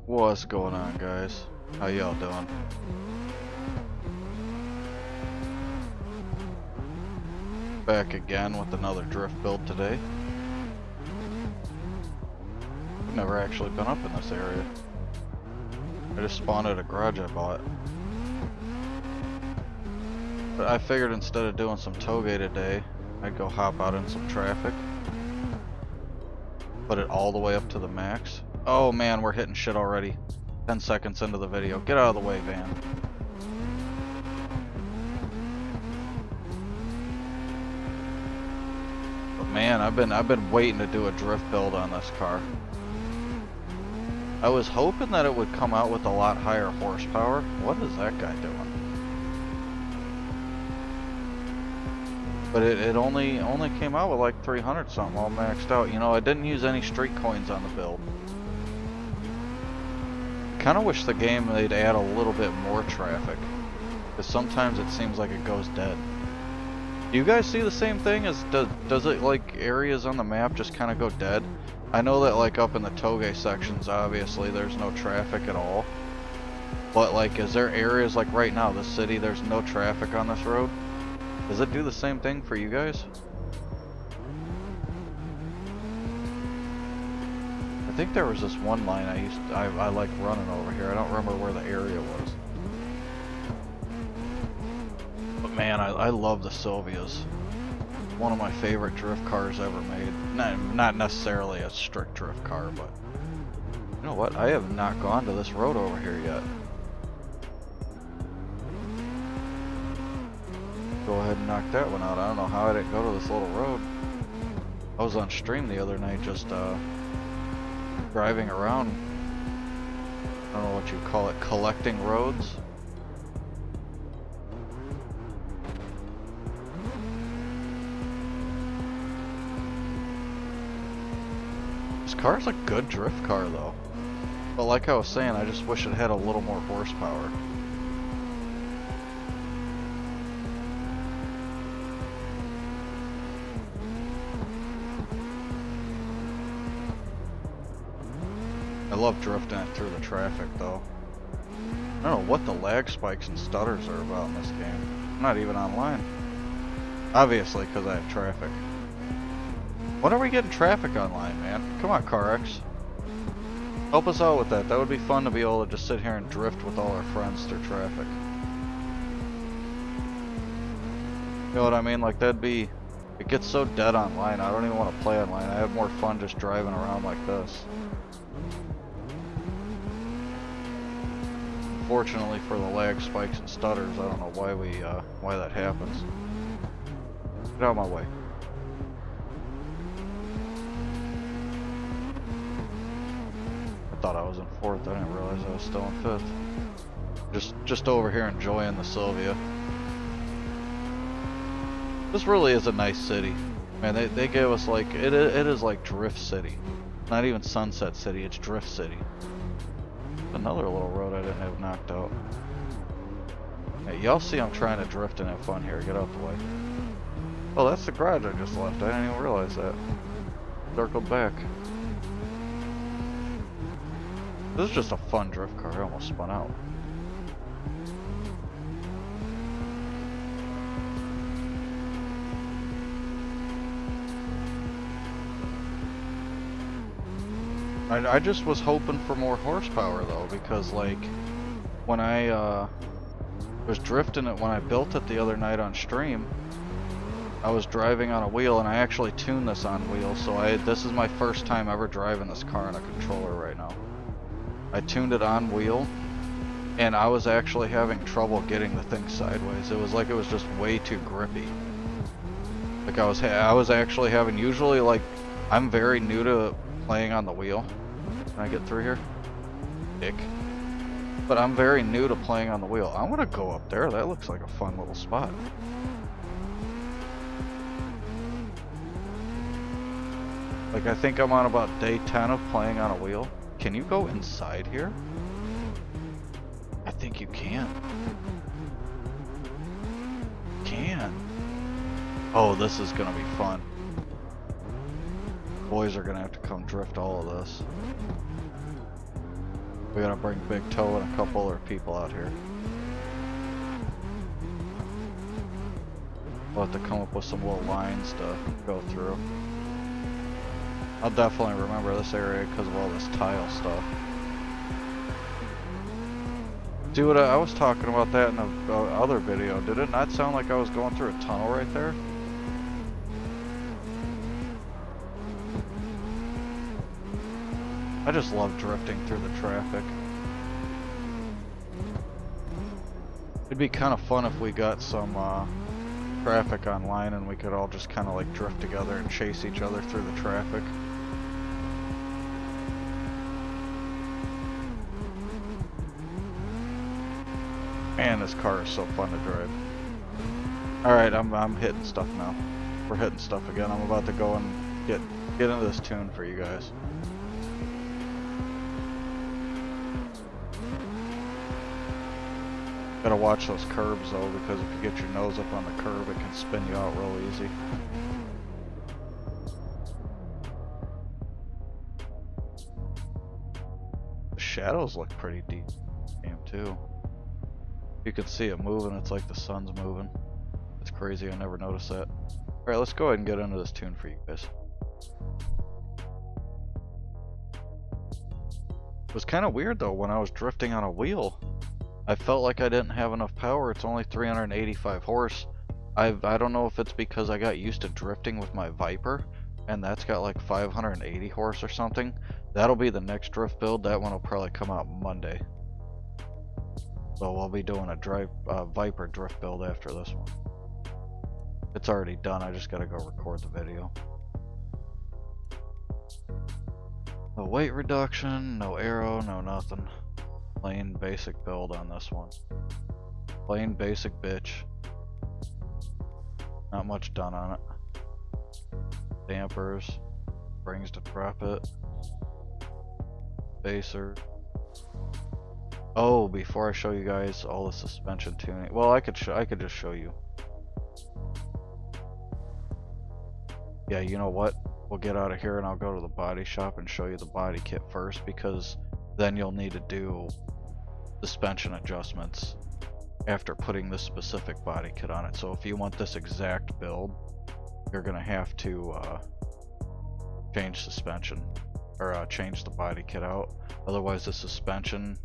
What's going on, guys? How y'all doing? Back again with another drift build today. I've never actually been up in this area. I just spawned at a garage I bought. But I figured instead of doing some toge today, I'd go hop out in some traffic. Put it all the way up to the max. Oh man, we're hitting shit already. 10 seconds into the video. Get out of the way, van. But man, I've been waiting to do a drift build on this car. I was hoping that it would come out with a lot higher horsepower. What is that guy doing? But it only came out with like 300 something all maxed out. You know, I didn't use any street coins on the build. Kinda wish the game they'd add a little bit more traffic. Because sometimes it seems like it goes dead. Do you guys see the same thing? Does it like areas on the map just kinda go dead? I know that like up in the toge sections obviously there's no traffic at all. But like is there areas like right now, the city, there's no traffic on this road? Does it do the same thing for you guys? I think there was this one line I like running over here. I don't remember where the area was. But man, I love the Silvias. One of my favorite drift cars ever made. Not necessarily a strict drift car, but you know what? I have not gone to this road over here yet. Go ahead and knock that one out. I don't know how I didn't go to this little road. I was on stream the other night just driving around. I don't know what you call it, collecting roads. This car's a good drift car though. But like I was saying, I just wish it had a little more horsepower. I love drifting it through the traffic though. I don't know what the lag spikes and stutters are about in this game. I'm not even online. Obviously, because I have traffic. When are we getting traffic online, man? Come on, CarX. Help us out with that. That would be fun to be able to just sit here and drift with all our friends through traffic. You know what I mean? Like that'd be... It gets so dead online, I don't even want to play online. I have more fun just driving around like this. Fortunately for the lag spikes and stutters, I don't know why that happens. Get out of my way. I thought I was in 4th, I didn't realize I was still in 5th. Just over here enjoying the Silvia. This really is a nice city. Man, they gave us like, it is like Drift City. Not even Sunset City, it's Drift City. Another little road I didn't have knocked out. Hey, y'all see I'm trying to drift and have fun here. Get out the way. Oh, that's the garage I just left. I didn't even realize that. Circled back. This is just a fun drift car. I almost spun out. I just was hoping for more horsepower though, because like when I was drifting it when I built it the other night on stream, I was driving on a wheel and I actually tuned this on wheels, so this is my first time ever driving this car on a controller right now. I tuned it on wheel and I was actually having trouble getting the thing sideways. It was like it was just way too grippy. Like I was actually having, usually like I'm very new to playing on the wheel. Can I get through here? Dick. But I'm very new to playing on the wheel. I want to go up there. That looks like a fun little spot. Like I think I'm on about day 10 of playing on a wheel. Can you go inside here? I think you can. Can. Oh, this is gonna be fun. Boys are gonna have to come drift all of this. We gotta bring Big Toe and a couple other people out here. We'll have to come up with some little lines to go through. I'll definitely remember this area because of all this tile stuff. Dude, I was talking about that in the other video. Did it not sound like I was going through a tunnel right there? I just love drifting through the traffic. It'd be kind of fun if we got some traffic online and we could all just kind of like drift together and chase each other through the traffic. Man, this car is so fun to drive. Alright, I'm hitting stuff now. We're hitting stuff again. I'm about to go and get into this tune for you guys. Gotta watch those curbs though, because if you get your nose up on the curb, it can spin you out real easy. The shadows look pretty deep game too. You can see it moving, it's like the sun's moving. It's crazy, I never noticed that. Alright, let's go ahead and get into this tune for you guys. It was kind of weird though, when I was drifting on a wheel. I felt like I didn't have enough power. It's only 385 horse. I don't know if it's because I got used to drifting with my Viper, and that's got like 580 horse or something. That'll be the next drift build. That one will probably come out Monday. So we'll be doing a Viper drift build after this one. It's already done. I just gotta go record the video. No weight reduction, no aero, no nothing. Plain basic build on this one. Plain basic bitch. Not much done on it. Dampers. Springs to drop it. Spacer. Oh, before I show you guys all the suspension tuning. Well, I could just show you. Yeah, you know what? We'll get out of here and I'll go to the body shop and show you the body kit first, because then you'll need to do suspension adjustments after putting this specific body kit on it. So if you want this exact build, you're gonna have to change suspension, or change the body kit out. Otherwise the suspension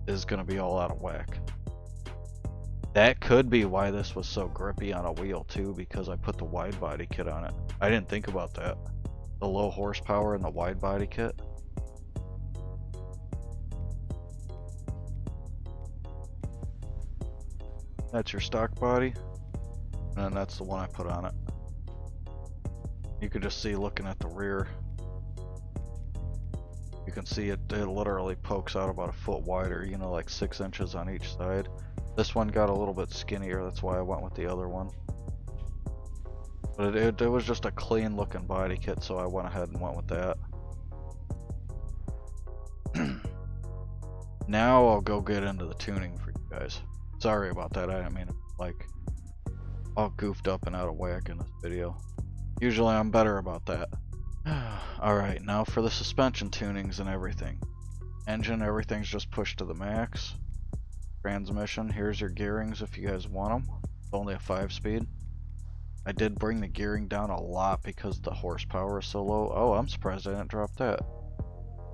is gonna be all out of whack. That could be why this was so grippy on a wheel too, because I put the wide body kit on it. I didn't think about that. The low horsepower in the wide body kit. That's your stock body, and then that's the one I put on it. You can just see, looking at the rear, you can see it literally pokes out about a foot wider, you know, like 6 inches on each side. This one got a little bit skinnier, that's why I went with the other one. But it was just a clean looking body kit, so I went ahead and went with that. Now I'll go get into the tuning for you guys. Sorry about that, I didn't mean to, like, all goofed up and out of whack in this video. Usually I'm better about that. Alright, now for the suspension tunings and everything. Engine, everything's just pushed to the max. Transmission, here's your gearings if you guys want them. It's only a 5-speed. I did bring the gearing down a lot because the horsepower is so low. Oh, I'm surprised I didn't drop that.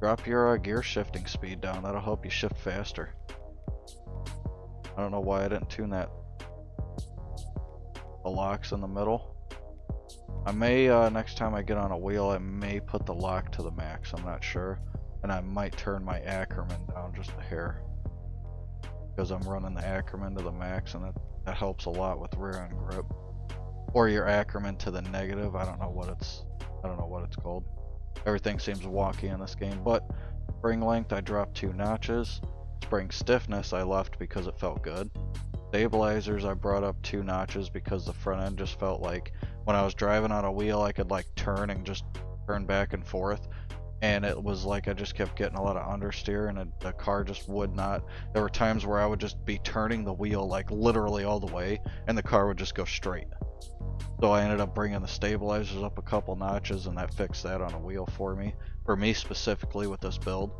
Drop your gear shifting speed down, that'll help you shift faster. I don't know why I didn't tune that. The locks in the middle. I may, next time I get on a wheel, I may put the lock to the max, I'm not sure. And I might turn my Ackerman down just a hair, because I'm running the Ackerman to the max, and that helps a lot with rear end grip. Or your Ackerman to the negative, I don't know what it's called. Everything seems wonky in this game, but spring length I dropped 2 notches. Spring stiffness I left because it felt good. Stabilizers I brought up 2 notches because the front end just felt like when I was driving on a wheel I could like turn and just turn back and forth, and it was like I just kept getting a lot of understeer, and the car just would not. There were times where I would just be turning the wheel like literally all the way and the car would just go straight. So I ended up bringing the stabilizers up a couple notches, and that fixed that on a wheel for me specifically with this build.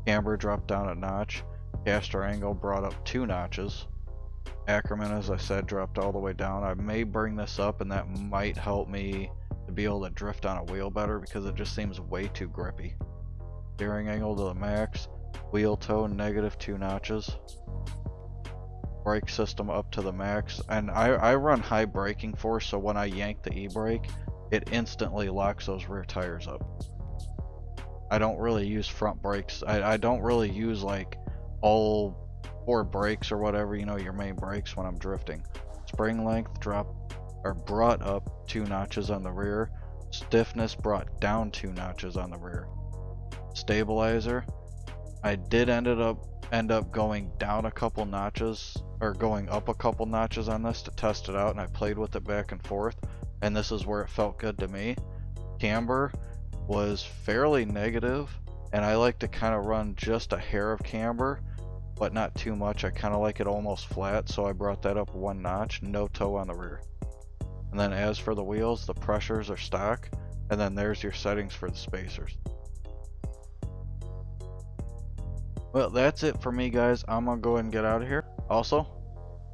Camber dropped down a notch. Caster angle brought up 2 notches. Ackerman, as I said, dropped all the way down. I may bring this up, and that might help me to be able to drift on a wheel better because it just seems way too grippy. Steering angle to the max. Wheel toe -2 notches. Brake system up to the max. And I run high braking force, so when I yank the e-brake, it instantly locks those rear tires up. I don't really use front brakes. I don't really use like all 4 brakes or whatever, you know, your main brakes when I'm drifting. Spring length brought up 2 notches on the rear. Stiffness brought down 2 notches on the rear. Stabilizer, I did end up going down a couple notches, or going up a couple notches on this to test it out, and I played with it back and forth, and this is where it felt good to me. Camber was fairly negative, and I like to kind of run just a hair of camber, but not too much. I kind of like it almost flat, so I brought that up 1 notch, no toe on the rear. And then as for the wheels, the pressures are stock, and then there's your settings for the spacers. Well, that's it for me, guys. I'm gonna go ahead and get out of here. Also,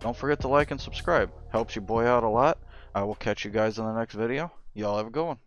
don't forget to like and subscribe. Helps your boy out a lot. I will catch you guys in the next video. Y'all have a good one.